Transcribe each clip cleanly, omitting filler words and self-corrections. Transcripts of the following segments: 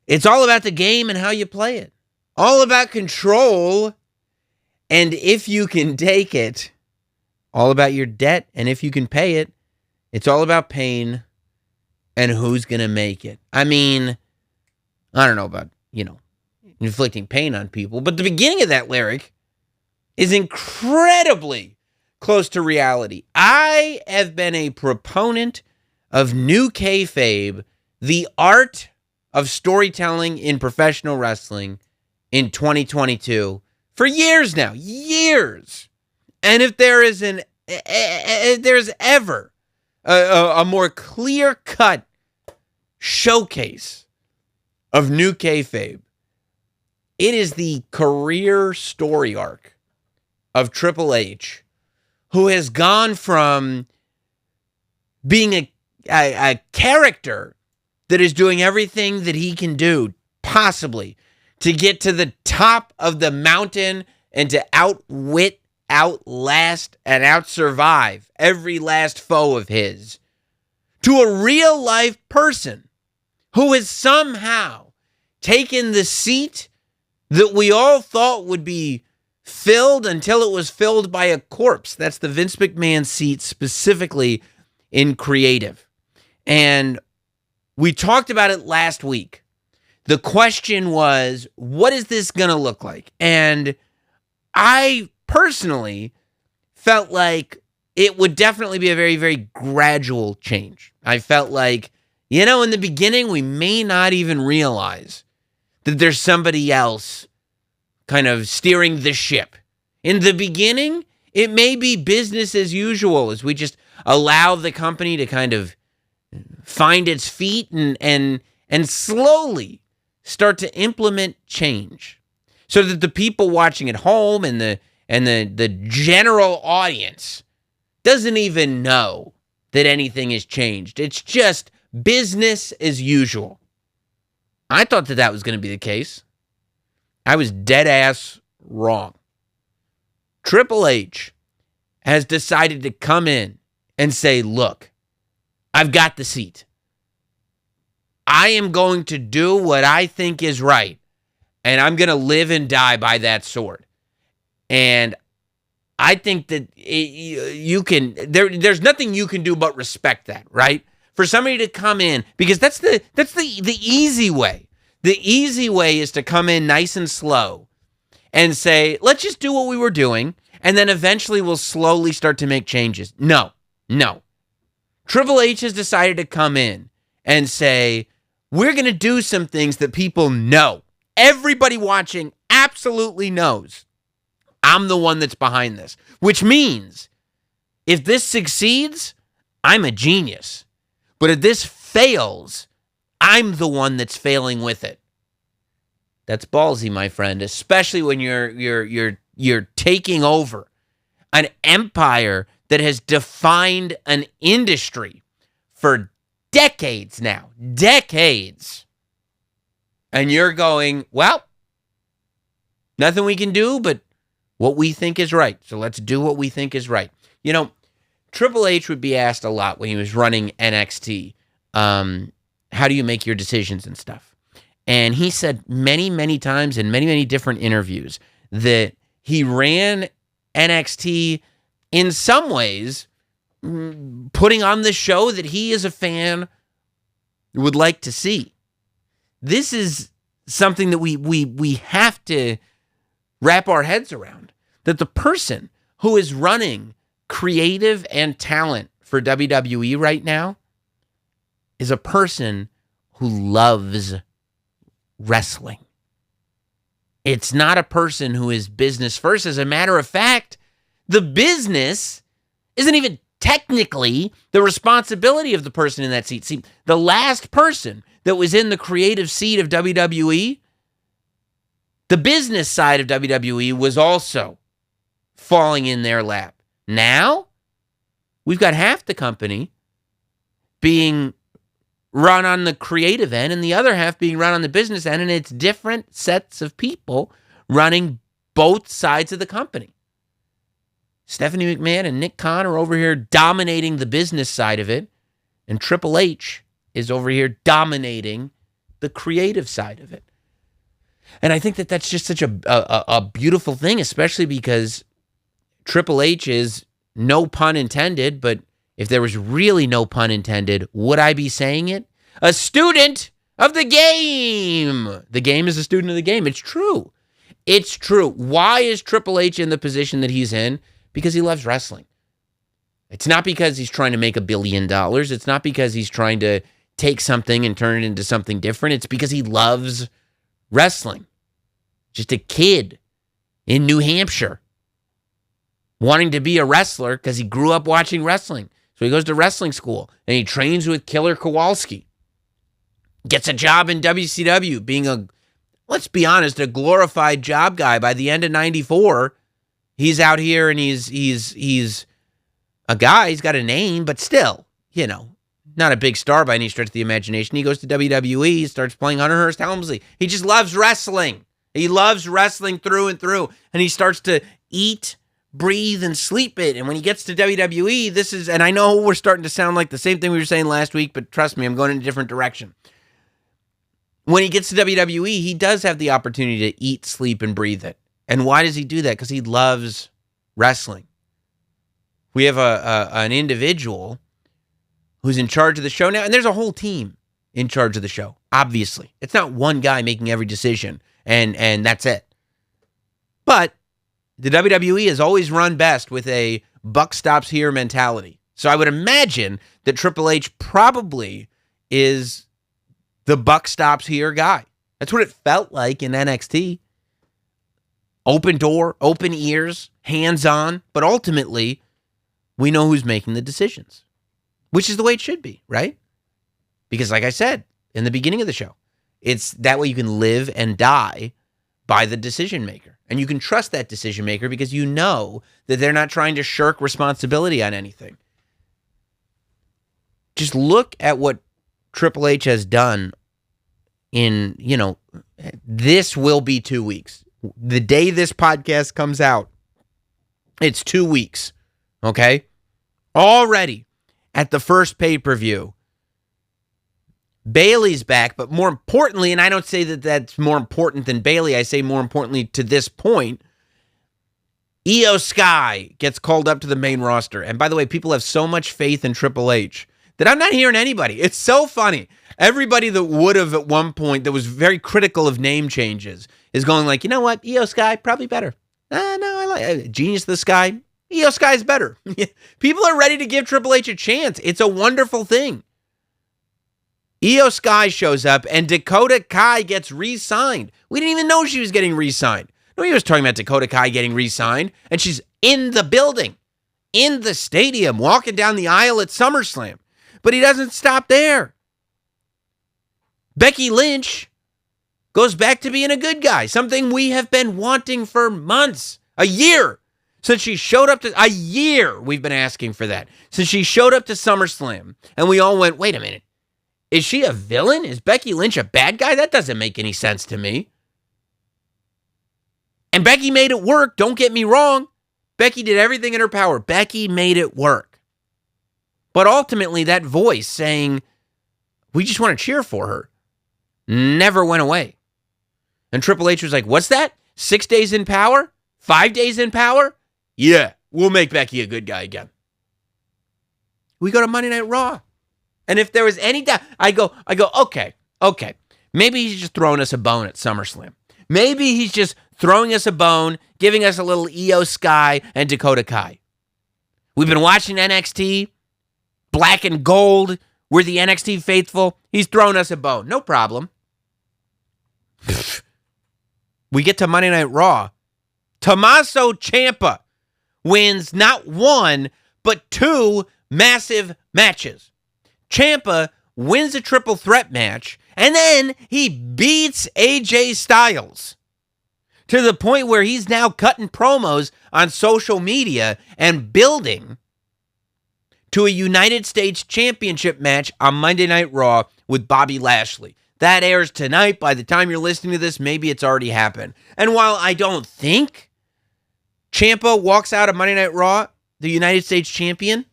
It's all about the game and how you play it. All about control, and if you can take it, all about your debt, and if you can pay it, it's all about pain and who's going to make it. I mean, I don't know about, inflicting pain on people, but the beginning of that lyric is incredibly close to reality. I have been a proponent of new kayfabe, the art of storytelling in professional wrestling in 2022 for years now. Years. And if there is there's ever a more clear-cut showcase of new kayfabe, it is the career story arc of Triple H, who has gone from being a character that is doing everything that he can do, possibly, to get to the top of the mountain and to outwit, outlast, and outsurvive every last foe of his, to a real-life person who has somehow taken the seat that we all thought would be filled until it was filled by a corpse. That's the Vince McMahon seat, specifically in creative. And we talked about it last week. The question was, what is this going to look like? And I personally felt like it would definitely be a very, very gradual change. I felt like, in the beginning, we may not even realize that there's somebody else kind of steering the ship. In the beginning, it may be business as usual as we just allow the company to kind of find its feet and slowly start to implement change so that the people watching at home and the general audience doesn't even know that anything has changed. It's just business as usual. I thought that was going to be the case. I was dead ass wrong. Triple H has decided to come in and say, look, I've got the seat. I am going to do what I think is right, and I'm going to live and die by that sword. And I think that there's nothing you can do but respect that, right? For somebody to come in, because that's the easy way. The easy way is to come in nice and slow and say, let's just do what we were doing, and then eventually we'll slowly start to make changes. No. Triple H has decided to come in and say, we're going to do some things that people know. Everybody watching absolutely knows I'm the one that's behind this, which means if this succeeds, I'm a genius. But if this fails, I'm the one that's failing with it. That's ballsy, my friend, especially when you're taking over an empire that has defined an industry for decades now. Decades. And you're going, well, nothing we can do but what we think is right. So let's do what we think is right. Triple H would be asked a lot when he was running NXT, how do you make your decisions and stuff? And he said many, many times in many, many different interviews that he ran NXT in some ways putting on the show that he as a fan would like to see. This is something that we have to wrap our heads around, that the person who is running creative and talent for WWE right now is a person who loves wrestling. It's not a person who is business first. As a matter of fact, the business isn't even technically the responsibility of the person in that seat. See, the last person that was in the creative seat of WWE, the business side of WWE was also falling in their lap. Now, we've got half the company being run on the creative end and the other half being run on the business end, and it's different sets of people running both sides of the company. Stephanie McMahon and Nick Khan are over here dominating the business side of it, and Triple H is over here dominating the creative side of it. And I think that that's just such a beautiful thing, especially because Triple H is, no pun intended, but if there was really no pun intended, would I be saying it? A student of the game. The game is a student of the game. It's true. It's true. Why is Triple H in the position that he's in? Because he loves wrestling. It's not because he's trying to make $1 billion. It's not because he's trying to take something and turn it into something different. It's because he loves wrestling. Just a kid in New Hampshire wanting to be a wrestler because he grew up watching wrestling. So he goes to wrestling school and he trains with Killer Kowalski. Gets a job in WCW, being let's be honest, a glorified job guy. By the end of 94, he's out here and he's a guy. He's got a name, but still, not a big star by any stretch of the imagination. He goes to WWE, he starts playing Hunter Hearst Helmsley. He just loves wrestling. He loves wrestling through and through. And he starts to eat, breathe, and sleep it. And when he gets to WWE, and I know we're starting to sound like the same thing we were saying last week, but trust me, I'm going in a different direction. When he gets to WWE, he does have the opportunity to eat, sleep, and breathe it. And why does he do that? Because he loves wrestling. We have an individual who's in charge of the show now, and there's a whole team in charge of the show, obviously. It's not one guy making every decision, and that's it. But the WWE has always run best with a buck stops here mentality. So I would imagine that Triple H probably is the buck stops here guy. That's what it felt like in NXT. Open door, open ears, hands-on, but ultimately, we know who's making the decisions, which is the way it should be, right? Because like I said in the beginning of the show, it's that way you can live and die by the decision maker. And you can trust that decision maker because you know that they're not trying to shirk responsibility on anything. Just look at what Triple H has done in, this will be 2 weeks. The day this podcast comes out, it's 2 weeks, okay? Already at the first pay-per-view, Bayley's back, but more importantly, and I don't say that that's more important than Bayley, I say more importantly to this point, Io Sky gets called up to the main roster. And by the way, people have so much faith in Triple H that I'm not hearing anybody. It's so funny. Everybody that would have at one point that was very critical of name changes is going like, you know what, Io Sky, probably better. No, I like Genius of the Sky. Io Sky's better. People are ready to give Triple H a chance. It's a wonderful thing. Io Sky shows up and Dakota Kai gets re-signed. We didn't even know she was getting re-signed. Nobody was talking about Dakota Kai getting re-signed, and she's in the building, in the stadium, walking down the aisle at SummerSlam. But he doesn't stop there. Becky Lynch goes back to being a good guy, something we have been wanting for months, a year. Since she showed up a year, we've been asking for that. Since she showed up to SummerSlam, and we all went, wait a minute. Is she a villain? Is Becky Lynch a bad guy? That doesn't make any sense to me. And Becky made it work. Don't get me wrong. Becky did everything in her power. Becky made it work. But ultimately, that voice saying, we just want to cheer for her, never went away. And Triple H was like, what's that? 6 days in power? 5 days in power? Yeah, we'll make Becky a good guy again. We go to Monday Night Raw. And if there was any doubt, I go, okay. Maybe he's just throwing us a bone at SummerSlam. Maybe he's just throwing us a bone, giving us a little Io Sky and Dakota Kai. We've been watching NXT, black and gold. We're the NXT faithful. He's throwing us a bone. No problem. We get to Monday Night Raw. Tommaso Ciampa wins not one, but two massive matches. Ciampa wins a triple threat match, and then he beats AJ Styles to the point where he's now cutting promos on social media and building to a United States Championship match on Monday Night Raw with Bobby Lashley. That airs tonight. By the time you're listening to this, maybe it's already happened. And while I don't think Ciampa walks out of Monday Night Raw the United States champion,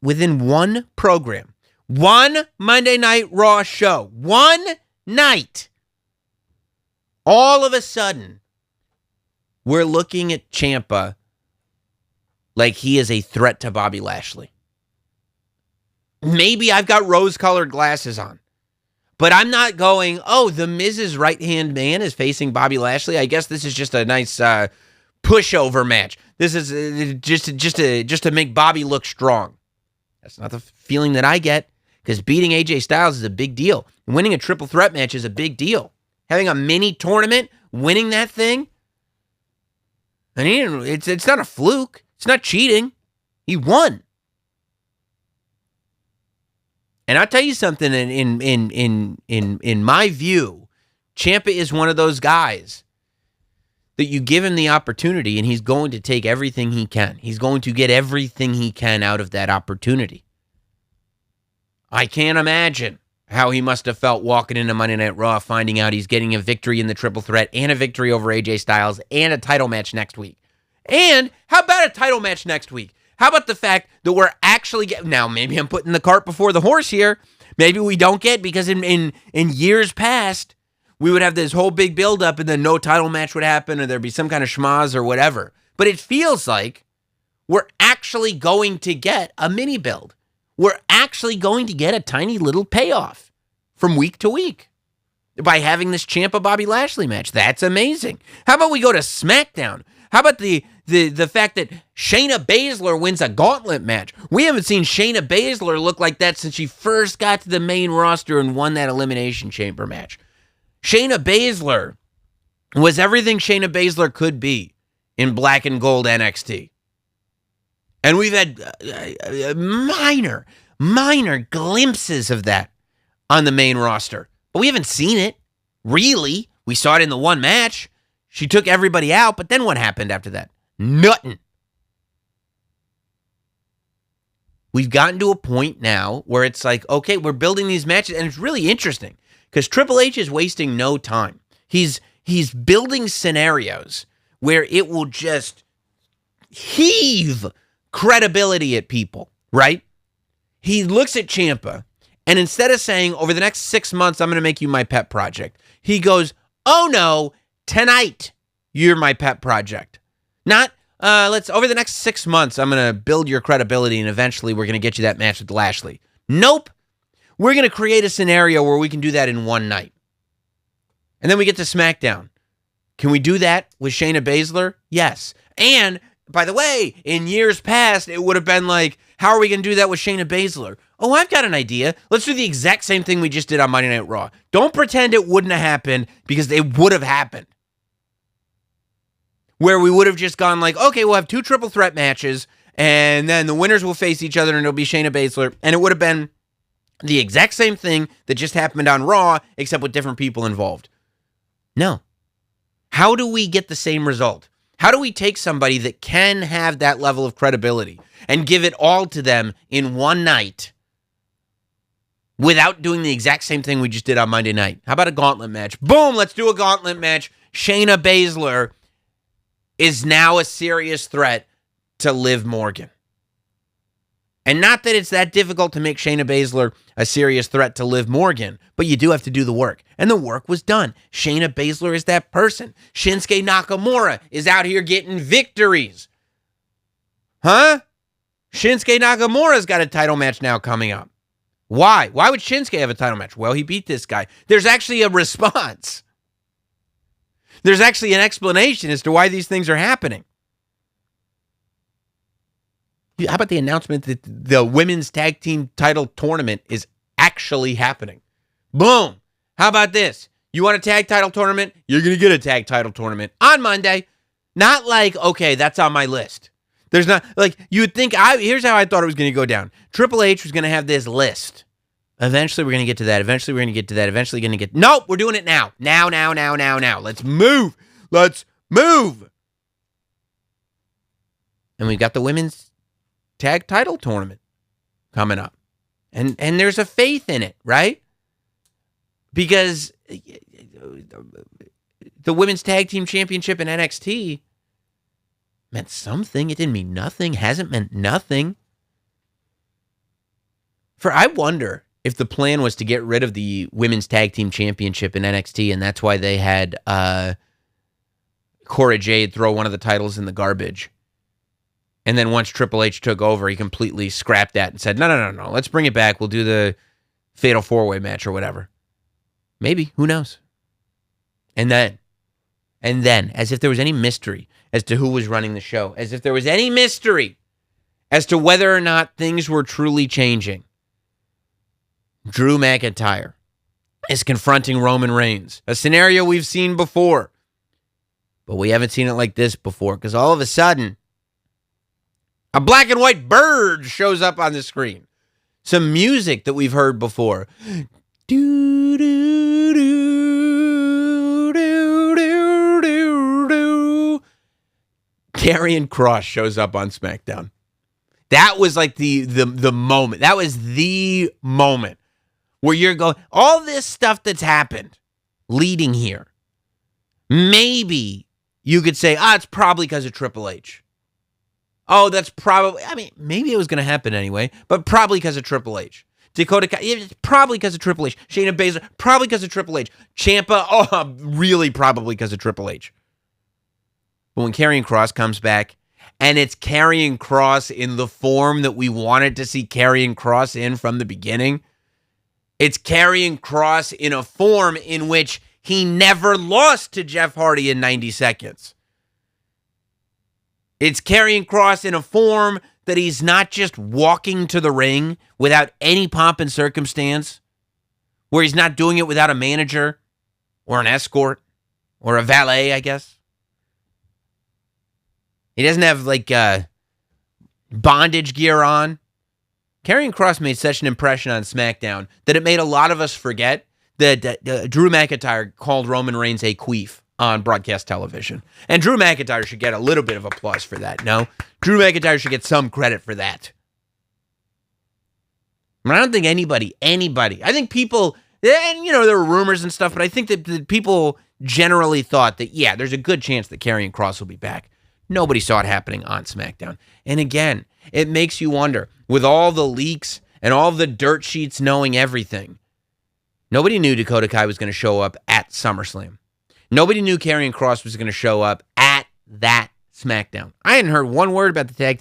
within one program, One Monday Night Raw show. One night. All of a sudden, we're looking at Ciampa like he is a threat to Bobby Lashley. Maybe I've got rose-colored glasses on. But I'm not going, oh, the Miz's right-hand man is facing Bobby Lashley. I guess this is just a nice pushover match. This is just to make Bobby look strong. That's not the feeling that I get, because beating AJ Styles is a big deal. Winning a triple threat match is a big deal. Having a mini tournament, winning that thing, I mean, it's not a fluke. It's not cheating. He won. And I'll tell you something, in my view, Ciampa is one of those guys that you give him the opportunity and he's going to take everything he can. He's going to get everything he can out of that opportunity. I can't imagine how he must have felt walking into Monday Night Raw, finding out he's getting a victory in the triple threat and a victory over AJ Styles and a title match next week. And how about a title match next week? How about the fact that we're actually getting... Now, maybe I'm putting the cart before the horse here. Maybe we don't get, because in years past, we would have this whole big build-up and then no title match would happen or there'd be some kind of schmaz or whatever. But it feels like we're actually going to get a mini build. We're actually going to get a tiny little payoff from week to week by having this Ciampa-Bobby Lashley match. That's amazing. How about we go to SmackDown? How about the fact that Shayna Baszler wins a gauntlet match? We haven't seen Shayna Baszler look like that since she first got to the main roster and won that Elimination Chamber match. Shayna Baszler was everything Shayna Baszler could be in black and gold NXT. And we've had minor glimpses of that on the main roster. But we haven't seen it, really. We saw it in the one match. She took everybody out, but then what happened after that? Nothing. We've gotten to a point now where it's like, okay, we're building these matches, and it's really interesting because Triple H is wasting no time. He's building scenarios where it will just heave credibility at people, right? He looks at Ciampa, and instead of saying, over the next 6 months, I'm going to make you my pet project, he goes, oh no, tonight, you're my pet project. Not, over the next 6 months, I'm going to build your credibility and eventually we're going to get you that match with Lashley. Nope. We're going to create a scenario where we can do that in one night. And then we get to SmackDown. Can we do that with Shayna Baszler? Yes. And, by the way, in years past, it would have been like, how are we going to do that with Shayna Baszler? Oh, I've got an idea. Let's do the exact same thing we just did on Monday Night Raw. Don't pretend it wouldn't have happened, because it would have happened. Where we would have just gone like, okay, we'll have 2 triple threat matches, and then the winners will face each other, and it'll be Shayna Baszler, and it would have been the exact same thing that just happened on Raw, except with different people involved. No. How do we get the same result? How do we take somebody that can have that level of credibility and give it all to them in one night without doing the exact same thing we just did on Monday night? How about a gauntlet match? Boom, let's do a gauntlet match. Shayna Baszler is now a serious threat to Liv Morgan. And not that it's that difficult to make Shayna Baszler a serious threat to Liv Morgan, but you do have to do the work. And the work was done. Shayna Baszler is that person. Shinsuke Nakamura is out here getting victories. Huh? Shinsuke Nakamura's got a title match now coming up. Why? Why would Shinsuke have a title match? Well, he beat this guy. There's actually a response. There's actually an explanation as to why these things are happening. How about the announcement that the women's tag team title tournament is actually happening? Boom. How about this? You want a tag title tournament? You're going to get a tag title tournament on Monday. Not like, okay, that's on my list. There's not, like, you would think, here's how I thought it was going to go down. Triple H was going to have this list. Eventually, we're going to get to that. Eventually, we're going to get to that. Eventually, going to get, nope, we're doing it now. Now. Let's move. Let's move. And we've got the women's tag title tournament coming up. And there's a faith in it, right? Because the women's tag team championship in NXT meant something. It didn't mean nothing. Hasn't meant nothing. I wonder if the plan was to get rid of the Women's Tag Team Championship in NXT, and that's why they had Cora Jade throw one of the titles in the garbage. And then once Triple H took over, he completely scrapped that and said, no, let's bring it back. We'll do the Fatal 4-Way match or whatever. Maybe. Who knows? And then, as if there was any mystery as to who was running the show, as if there was any mystery as to whether or not things were truly changing, Drew McIntyre is confronting Roman Reigns. A scenario we've seen before. But we haven't seen it like this before, because all of a sudden, a black and white bird shows up on the screen. Some music that we've heard before. Do, do, do, do, do, do, do. Karrion Kross shows up on SmackDown. That was like the moment. That was the moment where you're going, all this stuff that's happened leading here, maybe you could say, it's probably because of Triple H. Oh, that's probably, maybe it was going to happen anyway, but probably because of Triple H. Dakota Kai, probably because of Triple H. Shayna Baszler, probably because of Triple H. Ciampa, really probably because of Triple H. But when Karrion Kross comes back, and it's Karrion Kross in the form that we wanted to see Karrion Kross in from the beginning, it's Karrion Kross in a form in which he never lost to Jeff Hardy in 90 seconds. It's Karrion Kross in a form that he's not just walking to the ring without any pomp and circumstance, where he's not doing it without a manager or an escort or a valet, I guess. He doesn't have bondage gear on. Karrion Kross made such an impression on SmackDown that it made a lot of us forget that Drew McIntyre called Roman Reigns a queef on broadcast television. And Drew McIntyre should get a little bit of applause for that, no? Drew McIntyre should get some credit for that. I don't think anybody, I think people, and there were rumors and stuff, but I think that people generally thought that, yeah, there's a good chance that Karrion Kross will be back. Nobody saw it happening on SmackDown. And again, it makes you wonder, with all the leaks and all the dirt sheets knowing everything, nobody knew Dakota Kai was going to show up at SummerSlam. Nobody knew Karrion Kross was going to show up at that SmackDown. I hadn't heard one word about the tag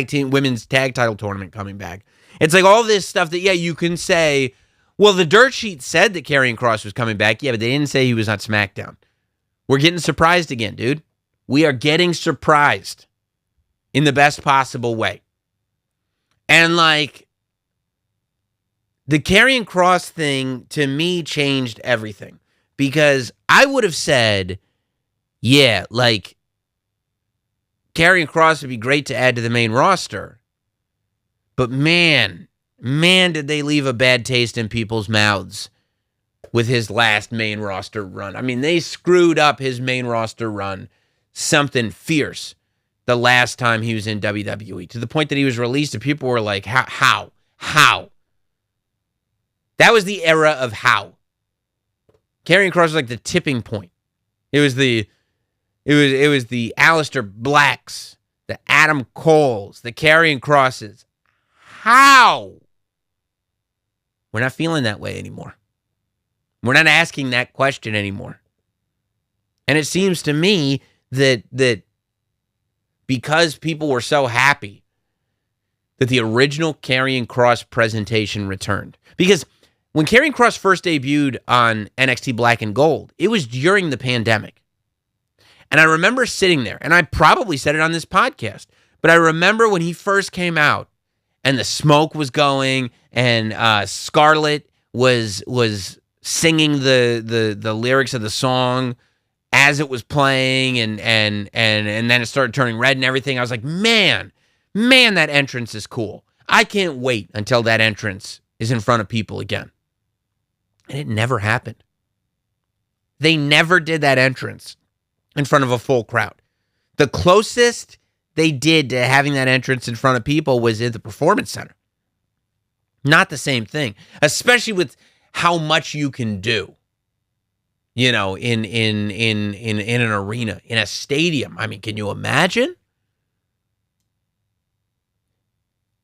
team women's tag title tournament coming back. It's like all this stuff that, yeah, you can say, well, the dirt sheet said that Karrion Kross was coming back. Yeah, but they didn't say he was on SmackDown. We're getting surprised again, dude. We are getting surprised in the best possible way. And the Karrion Kross thing, to me, changed everything. Because I would have said, yeah, Karrion Kross would be great to add to the main roster. But man, did they leave a bad taste in people's mouths with his last main roster run. They screwed up his main roster run something fierce the last time he was in WWE, to the point that he was released and people were like, how? That was the era of how. Karrion Kross was like the tipping point. It was the Aleister Blacks, the Adam Coles, the Karrion Krosses. How? We're not feeling that way anymore. We're not asking that question anymore. And it seems to me that because people were so happy that the original Karrion Kross presentation returned. Because when Karrion Kross first debuted on NXT Black and Gold, it was during the pandemic. And I remember sitting there, and I probably said it on this podcast, but I remember when he first came out and the smoke was going and Scarlett was singing the lyrics of the song as it was playing, and then it started turning red and everything. I was like, man, that entrance is cool. I can't wait until that entrance is in front of people again. And it never happened. They never did that entrance in front of a full crowd. The closest they did to having that entrance in front of people was at the Performance Center. Not the same thing, especially with how much you can do, in an arena, in a stadium. Can you imagine?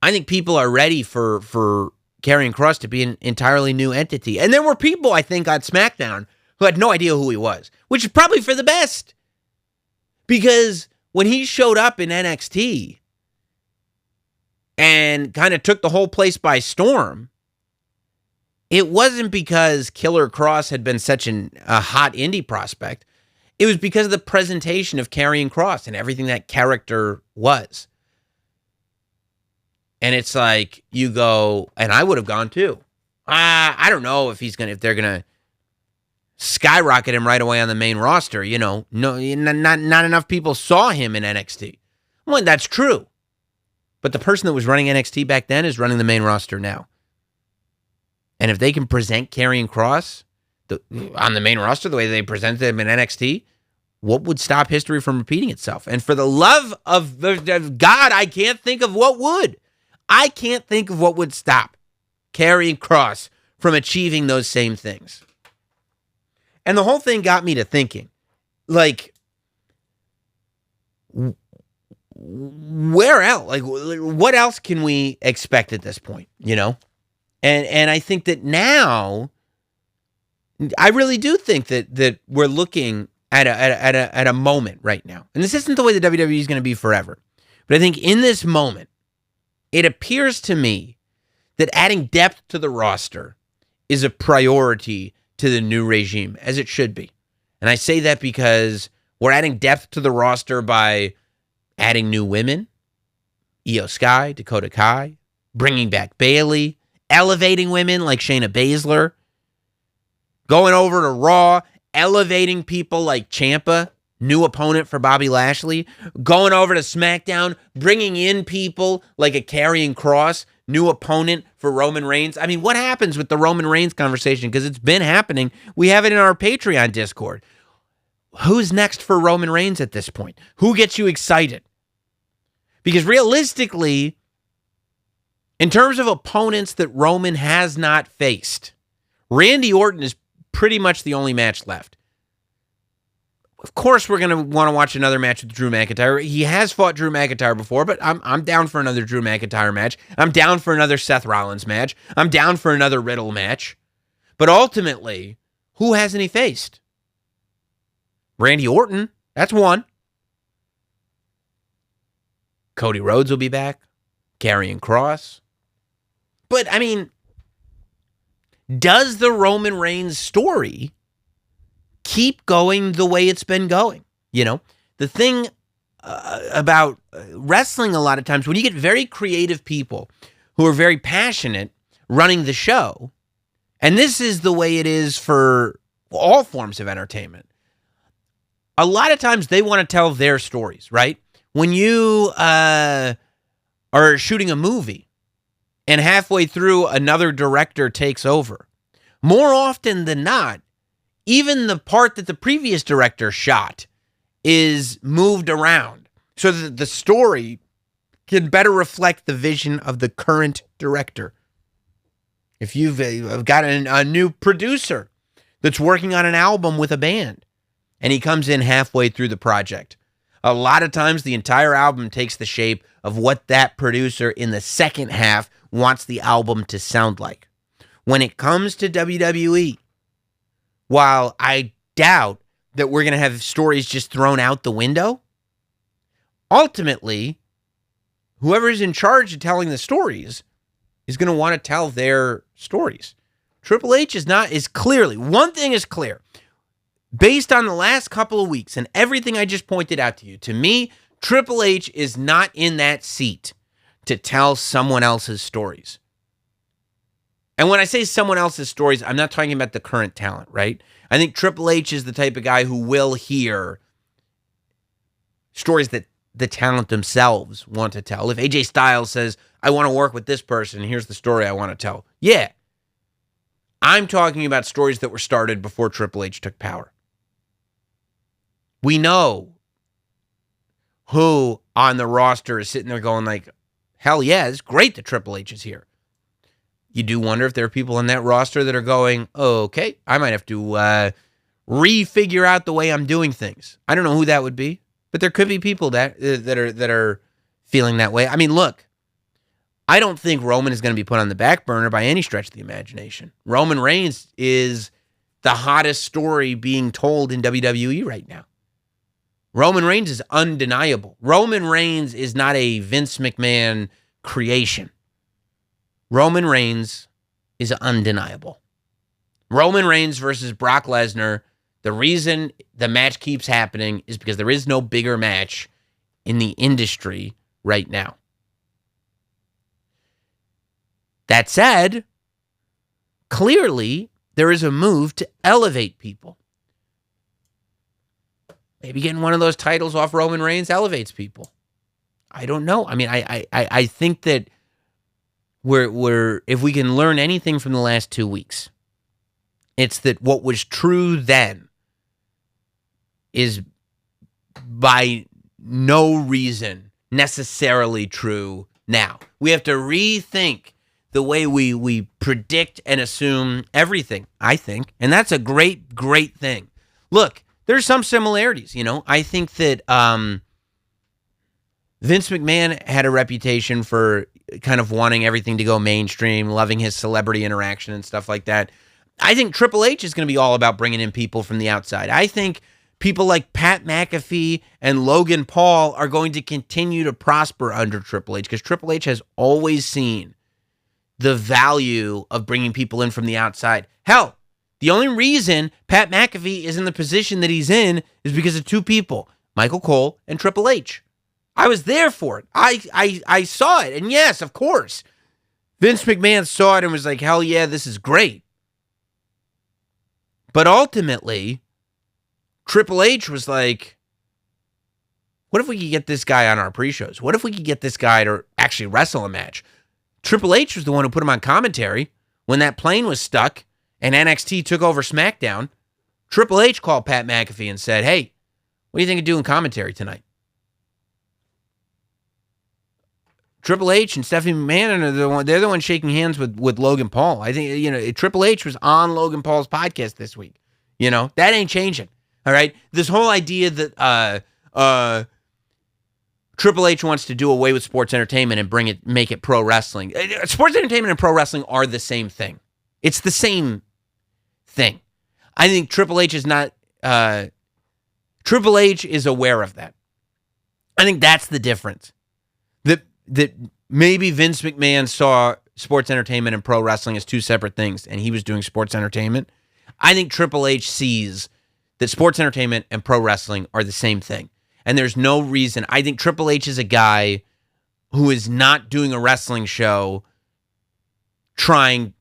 I think people are ready for Karrion Kross to be an entirely new entity. And there were people, I think, on SmackDown who had no idea who he was, which is probably for the best. Because when he showed up in NXT and kind of took the whole place by storm, it wasn't because Killer Kross had been such a hot indie prospect. It was because of the presentation of Karrion Kross and everything that character was. And it's like, you go, and I would have gone too. I don't know if they're gonna skyrocket him right away on the main roster. No, not enough people saw him in NXT. Well, that's true. But the person that was running NXT back then is running the main roster now. And if they can present Karrion Kross on the main roster the way they presented him in NXT, what would stop history from repeating itself? And for the love of God, I can't think of what would. I can't think of what would stop Karrion Kross from achieving those same things. And the whole thing got me to thinking, like, where else? Like, what else can we expect at this point, And I think that now, I really do think that we're looking at a moment right now. And this isn't the way the WWE is going to be forever. But I think in this moment, it appears to me that adding depth to the roster is a priority to the new regime, as it should be. And I say that because we're adding depth to the roster by adding new women, Io Sky, Dakota Kai, bringing back Bayley, elevating women like Shayna Baszler, going over to Raw, elevating people like Ciampa, new opponent for Bobby Lashley, going over to SmackDown, bringing in people like a Karrion Kross, new opponent for Roman Reigns. I mean, what happens with the Roman Reigns conversation? Because it's been happening. We have it in our Patreon Discord. Who's next for Roman Reigns at this point? Who gets you excited? Because realistically, in terms of opponents that Roman has not faced, Randy Orton is pretty much the only match left. Of course, we're going to want to watch another match with Drew McIntyre. He has fought Drew McIntyre before, but I'm down for another Drew McIntyre match. I'm down for another Seth Rollins match. I'm down for another Riddle match. But ultimately, who hasn't he faced? Randy Orton, that's one. Cody Rhodes will be back. Karrion Kross. But, I mean, does the Roman Reigns story keep going the way it's been going? The thing about wrestling a lot of times, when you get very creative people who are very passionate running the show, and this is the way it is for all forms of entertainment, a lot of times they want to tell their stories, right? When you are shooting a movie and halfway through another director takes over, more often than not, even the part that the previous director shot is moved around so that the story can better reflect the vision of the current director. If you've got a new producer that's working on an album with a band and he comes in halfway through the project, a lot of times the entire album takes the shape of what that producer in the second half wants the album to sound like. When it comes to WWE, while I doubt that we're going to have stories just thrown out the window, ultimately, whoever's in charge of telling the stories is going to want to tell their stories. Triple H is clearly, one thing is clear. Based on the last couple of weeks and everything I just pointed out to you, to me, Triple H is not in that seat to tell someone else's stories. And when I say someone else's stories, I'm not talking about the current talent, right? I think Triple H is the type of guy who will hear stories that the talent themselves want to tell. If AJ Styles says, I want to work with this person, here's the story I want to tell. Yeah. I'm talking about stories that were started before Triple H took power. We know who on the roster is sitting there going like, hell yeah, it's great that Triple H is here. You do wonder if there are people on that roster that are going, oh, okay, I might have to refigure out the way I'm doing things. I don't know who that would be, but there could be people that are feeling that way. I mean, look, I don't think Roman is going to be put on the back burner by any stretch of the imagination. Roman Reigns is the hottest story being told in WWE right now. Roman Reigns is undeniable. Roman Reigns is not a Vince McMahon creation. Roman Reigns is undeniable. Roman Reigns versus Brock Lesnar, the reason the match keeps happening is because there is no bigger match in the industry right now. That said, clearly there is a move to elevate people. Maybe getting one of those titles off Roman Reigns elevates people. I don't know. I mean, I think that we're if we can learn anything from the last 2 weeks, it's that what was true then is by no reason necessarily true now. We have to rethink the way we predict and assume everything, I think. And that's a great, great thing. Look, there's some similarities, you know. I think that Vince McMahon had a reputation for kind of wanting everything to go mainstream, loving his celebrity interaction and stuff like that. I think Triple H is going to be all about bringing in people from the outside. I think people like Pat McAfee and Logan Paul are going to continue to prosper under Triple H because Triple H has always seen the value of bringing people in from the outside. Hell, the only reason Pat McAfee is in the position that he's in is because of two people, Michael Cole and Triple H. I was there for it. I saw it. And yes, of course, Vince McMahon saw it and was like, hell yeah, this is great. But ultimately, Triple H was like, what if we could get this guy on our pre-shows? What if we could get this guy to actually wrestle a match? Triple H was the one who put him on commentary when that plane was stuck and NXT took over SmackDown. Triple H called Pat McAfee and said, hey, what do you think of doing commentary tonight? Triple H and Stephanie McMahon are they're the ones shaking hands with Logan Paul. I think, you know, Triple H was on Logan Paul's podcast this week. You know, that ain't changing. All right. This whole idea that Triple H wants to do away with sports entertainment and make it pro wrestling. Sports entertainment and pro wrestling are the same thing. It's the same thing. I think Triple H is not. Triple H is aware of that. I think that's the difference. That maybe Vince McMahon saw sports entertainment and pro wrestling as two separate things, and he was doing sports entertainment. I think Triple H sees that sports entertainment and pro wrestling are the same thing. And there's no reason. I think Triple H is a guy who is not doing a wrestling show trying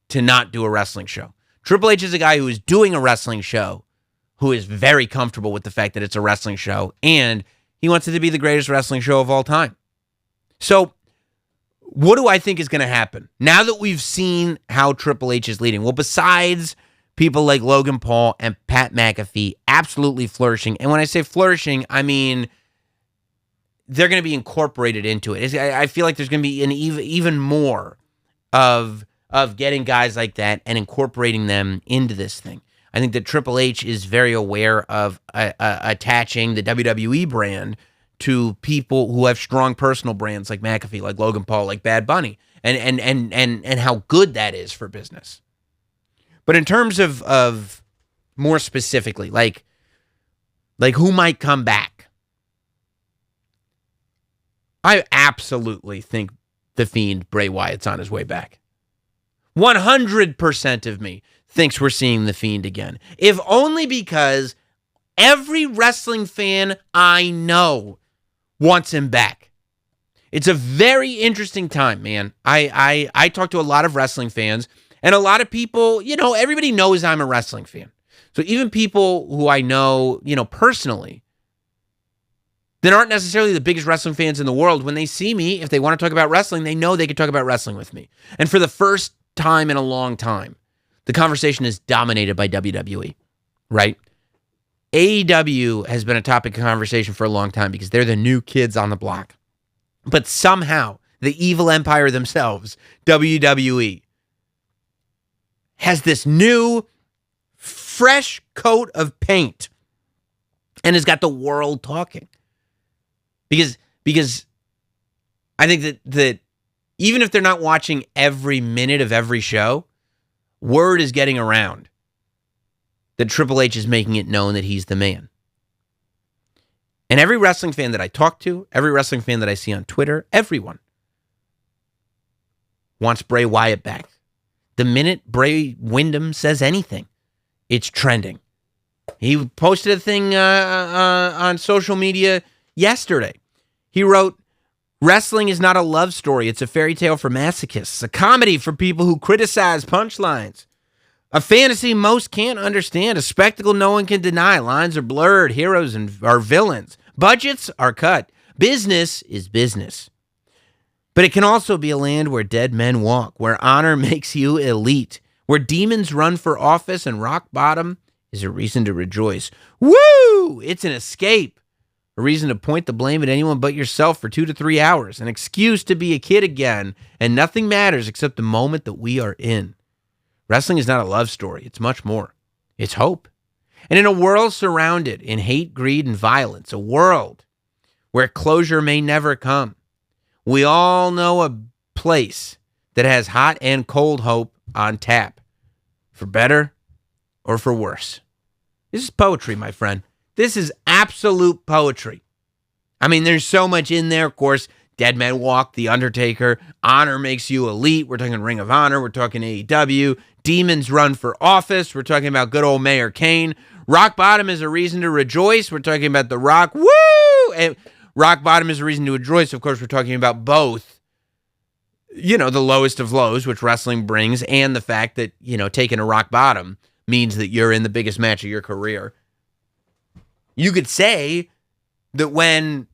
to not do a wrestling show. Triple H is a guy who is doing a wrestling show who is very comfortable with the fact that it's a wrestling show, and he wants it to be the greatest wrestling show of all time. So, what do I think is going to happen? Now that we've seen how Triple H is leading, well, besides people like Logan Paul and Pat McAfee absolutely flourishing, and when I say flourishing, I mean they're going to be incorporated into it. I feel like there's going to be an even more of getting guys like that and incorporating them into this thing. I think that Triple H is very aware of attaching the WWE brand to people who have strong personal brands like McAfee, like Logan Paul, like Bad Bunny, and how good that is for business. But in terms of more specifically, like who might come back, I absolutely think the Fiend Bray Wyatt's on his way back. 100% of me thinks we're seeing the Fiend again, if only because every wrestling fan I know wants him back. It's a very interesting time, man. I talk to a lot of wrestling fans, and a lot of people, you know, everybody knows I'm a wrestling fan. So even people who I know, you know, personally, that aren't necessarily the biggest wrestling fans in the world, when they see me, if they want to talk about wrestling, they know they can talk about wrestling with me. And for the first time in a long time, the conversation is dominated by WWE, right? AEW has been a topic of conversation for a long time because they're the new kids on the block. But somehow, the evil empire themselves, WWE, has this new, fresh coat of paint and has got the world talking. Because I think that even if they're not watching every minute of every show, word is getting around that Triple H is making it known that he's the man. And every wrestling fan that I talk to, every wrestling fan that I see on Twitter, everyone wants Bray Wyatt back. The minute Bray Windham says anything, it's trending. He posted a thing on social media yesterday. He wrote, "Wrestling is not a love story. It's a fairy tale for masochists, a comedy for people who criticize punchlines, a fantasy most can't understand, a spectacle no one can deny. Lines are blurred, heroes are villains, budgets are cut. Business is business. But it can also be a land where dead men walk, where honor makes you elite, where demons run for office and rock bottom is a reason to rejoice. Woo! It's an escape. A reason to point the blame at anyone but yourself for 2 to 3 hours. An excuse to be a kid again, and nothing matters except the moment that we are in. Wrestling is not a love story. It's much more. It's hope. And in a world surrounded in hate, greed, and violence, a world where closure may never come, we all know a place that has hot and cold hope on tap, for better or for worse." This is poetry, my friend. This is absolute poetry. I mean, there's so much in there. Of course, Dead Men Walk, The Undertaker, honor makes you elite. We're talking Ring of Honor. We're talking AEW. Demons run for office. We're talking about good old Mayor Kane. Rock bottom is a reason to rejoice. We're talking about The Rock. Woo! And rock bottom is a reason to rejoice. Of course, we're talking about both, the lowest of lows, which wrestling brings, and the fact that, taking a rock bottom means that you're in the biggest match of your career. You could say that when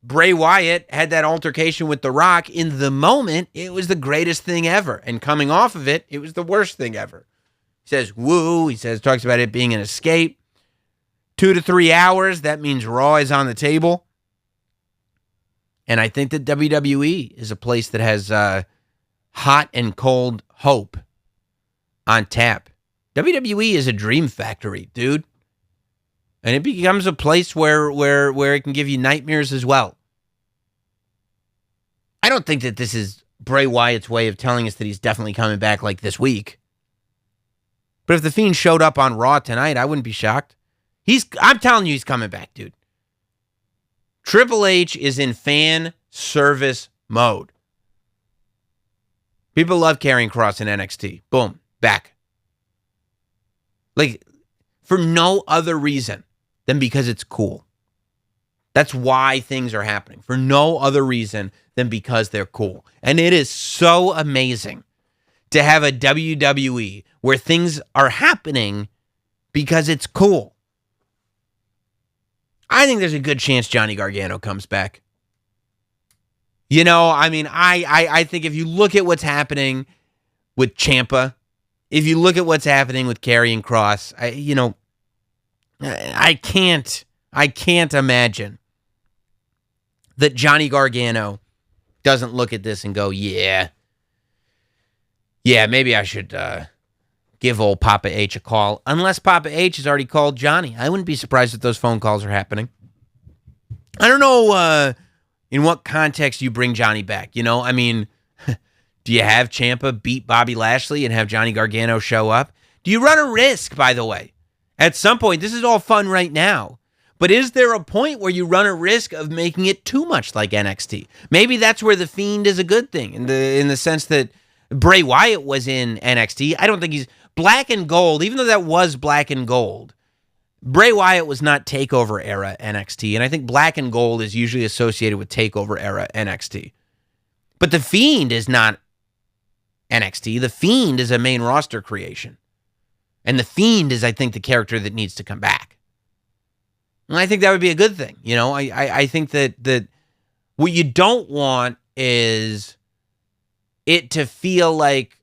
Bray Wyatt had that altercation with The Rock, in the moment, it was the greatest thing ever. And coming off of it, it was the worst thing ever. He says, woo. He talks about it being an escape. 2 to 3 hours, that means Raw is on the table. And I think that WWE is a place that has hot and cold hope on tap. WWE is a dream factory, dude. And it becomes a place where it can give you nightmares as well. I don't think that this is Bray Wyatt's way of telling us that he's definitely coming back like this week. But if The Fiend showed up on Raw tonight, I wouldn't be shocked. I'm telling you, he's coming back, dude. Triple H is in fan service mode. People love Karrion Kross in NXT. Boom, back. Like, for no other reason than because it's cool. That's why things are happening. For no other reason than because they're cool. And it is so amazing to have a WWE where things are happening because it's cool. I think there's a good chance Johnny Gargano comes back. I think if you look at what's happening with Ciampa, if you look at what's happening with Karrion Kross, I can't imagine that Johnny Gargano doesn't look at this and go, yeah, maybe I should give old Papa H a call. Unless Papa H has already called Johnny. I wouldn't be surprised if those phone calls are happening. I don't know in what context you bring Johnny back. Do you have Ciampa beat Bobby Lashley and have Johnny Gargano show up? Do you run a risk, by the way? At some point, this is all fun right now, but is there a point where you run a risk of making it too much like NXT? Maybe that's where The Fiend is a good thing, in the sense that Bray Wyatt was in NXT. I don't think he's black and gold, even though that was black and gold. Bray Wyatt was not TakeOver era NXT, and I think black and gold is usually associated with TakeOver era NXT. But The Fiend is not NXT. The Fiend is a main roster creation. And The Fiend is, I think, the character that needs to come back. And I think that would be a good thing. I think that what you don't want is it to feel like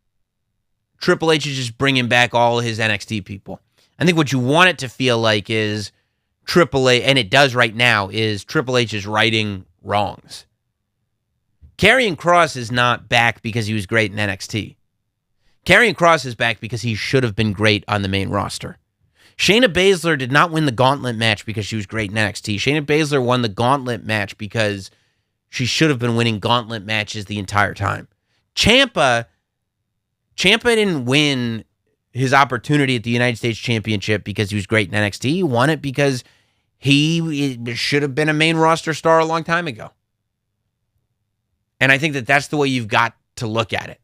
Triple H is just bringing back all his NXT people. I think what you want it to feel like is Triple H, and it does right now, is Triple H is righting wrongs. Karrion Kross is not back because he was great in NXT. Karrion Kross is back because he should have been great on the main roster. Shayna Baszler did not win the gauntlet match because she was great in NXT. Shayna Baszler won the gauntlet match because she should have been winning gauntlet matches the entire time. Ciampa didn't win his opportunity at the United States Championship because he was great in NXT. He won it because he should have been a main roster star a long time ago. And I think that that's the way you've got to look at it.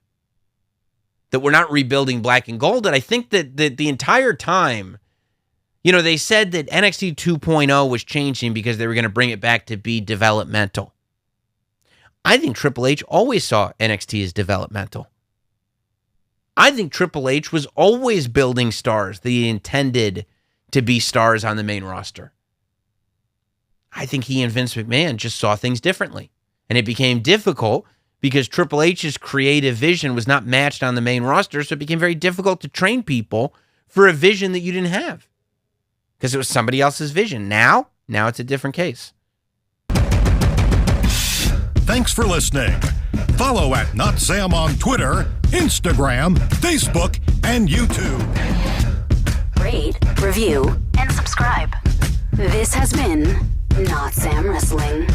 That we're not rebuilding black and gold. And I think that the entire time, you know, they said that NXT 2.0 was changing because they were going to bring it back to be developmental. I think Triple H always saw NXT as developmental. I think Triple H was always building stars that he intended to be stars on the main roster. I think he and Vince McMahon just saw things differently. And it became difficult because Triple H's creative vision was not matched on the main roster, so it became very difficult to train people for a vision that you didn't have because it was somebody else's vision. Now it's a different case. Thanks for listening. Follow at Notsam on Twitter, Instagram, Facebook, and YouTube. Rate, review, and subscribe. This has been Notsam Wrestling.